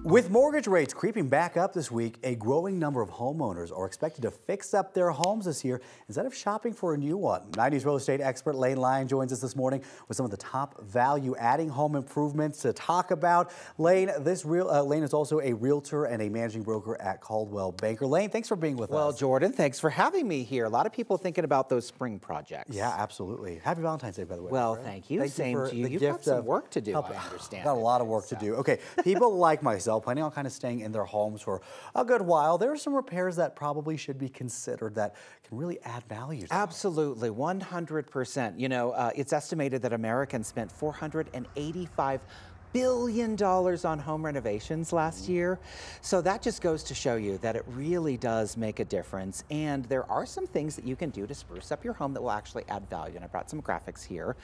With mortgage rates creeping back up this week, a growing number of homeowners are expected to fix up their homes this year instead of shopping for a new one. 90s real estate expert Lane Lyon joins us this morning with some of the top value-adding home improvements to talk about. Lane is also a realtor and a managing broker at Coldwell Banker. Lane, thanks for being with us. Well, Jordan, thanks for having me here. A lot of people thinking about those spring projects. Yeah, absolutely. Happy Valentine's Day, by the way. Well, thank you. Same to you. You've got some work to do, I understand. Got a lot of work to do. Okay, people like myself planning on kind of staying in their homes for a good while. There are some repairs that probably should be considered that can really add value to them. Absolutely, 100%. You know, it's estimated that Americans spent $485 billion on home renovations last year. So that just goes to show you that it really does make a difference. And there are some things that you can do to spruce up your home that will actually add value. And I brought some graphics here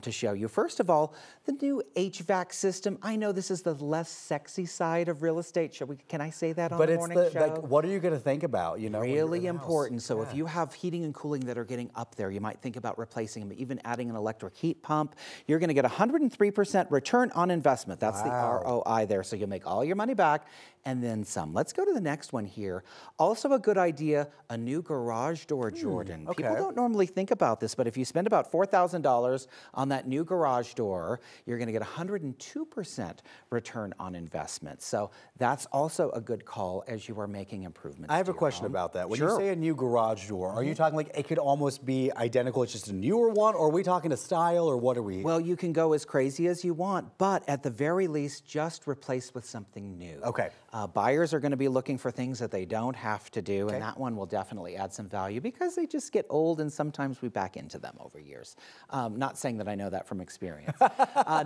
to show you. First of all, the new HVAC system. I know this is the less sexy side of real estate. Can I say that on the morning show? Like, what are you going to think about? You know, really important. So if you have heating and cooling that are getting up there, you might think about replacing them, even adding an electric heat pump. You're going to get 103% return on investment. That's the ROI there. So you'll make all your money back and then some. Let's go to the next one here. Also a good idea, a new garage door, Jordan. Okay. People don't normally think about this, but if you spend about $4,000 on that new garage door, you're going to get 102% return on investment. So that's also a good call as you are making improvements. I have a question about that. When you say a new garage door, are you talking like it could almost be identical, it's just a newer one, or are we talking a style, or what are we? Well, you can go as crazy as you want, but at the very least, just replace with something new. Okay. Buyers are going to be looking for things that they don't have to do, and that one will definitely add some value because they just get old and sometimes we back into them over years. Not saying that I know that from experience.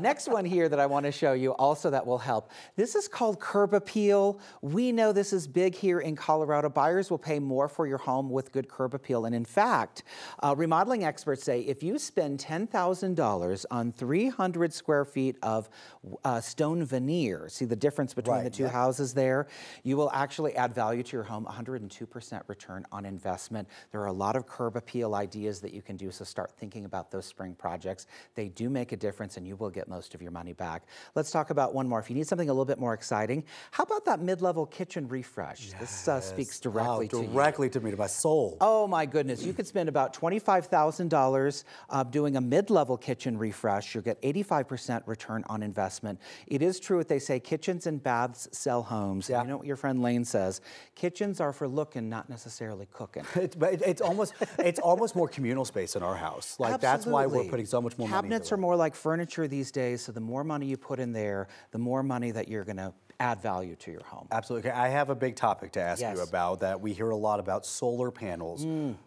Next one here that I want to show you also that will help. This is called curb appeal. We know this is big here in Colorado. Buyers will pay more for your home with good curb appeal. And in fact, remodeling experts say if you spend $10,000 on 300 square feet of stone veneer, see the difference between the two houses there, you will actually add value to your home, 102% return on investment. There are a lot of curb appeal ideas that you can do, so start thinking about those spring projects. They do make a difference and you will get most of your money back. Let's talk about one more. If you need something a little bit more exciting, how about that mid-level kitchen refresh? Yes. This speaks directly to you. Directly to me, to my soul. Oh my goodness, you could spend about $25,000 doing a mid-level kitchen refresh. You'll get 85% return on investment. It is true what they say, kitchens and baths sell homes. You know what your friend Lane says, kitchens are for looking, not necessarily cooking. It's almost more communal space in our house. Like that's why we're putting so much more money into it. Cabinets are more like furniture these days, so the more money you put in there, the more money that you're going to add value to your home. Absolutely. Okay, I have a big topic to ask you about that we hear a lot about, solar panels.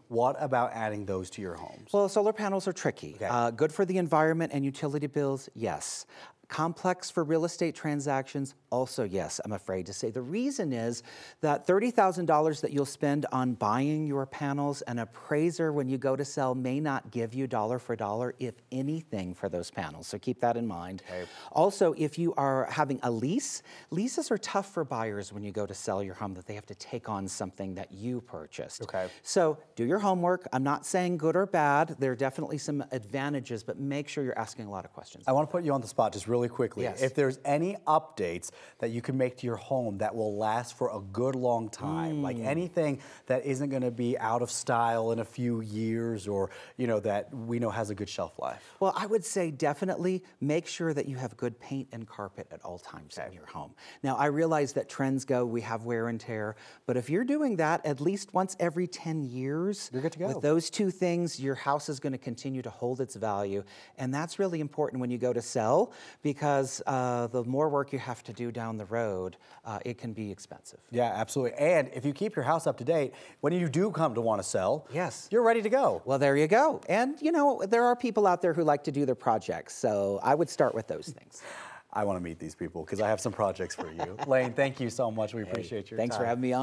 What about adding those to your homes? Well, solar panels are tricky. Good for the environment and utility bills, yes. Complex for real estate transactions, also yes, I'm afraid to say. The reason is that $30,000 that you'll spend on buying your panels, an appraiser when you go to sell may not give you dollar for dollar, if anything, for those panels. So keep that in mind. Also, if you are having a lease, leases are tough for buyers when you go to sell your home, that they have to take on something that you purchased. So do your homework. I'm not saying good or bad. There are definitely some advantages, but make sure you're asking a lot of questions. I want to put you on the spot just really quickly. If there's any updates that you can make to your home that will last for a good long time, like anything that isn't going to be out of style in a few years, or that we know has a good shelf life. Well, I would say definitely make sure that you have good paint and carpet at all times in your home. Now, I realize that trends go, we have wear and tear, but if you're doing that at least once every 10 years, you're good to go. With those two things, your house is going to continue to hold its value, and that's really important when you go to sell, because the more work you have to do down the road, it can be expensive. Yeah, absolutely. And if you keep your house up to date, when you do come to want to sell, you're ready to go. Well, there you go. And there are people out there who like to do their projects, so I would start with those things. I want to meet these people because I have some projects for you. Lane, thank you so much. We appreciate your time. Thanks for having me on.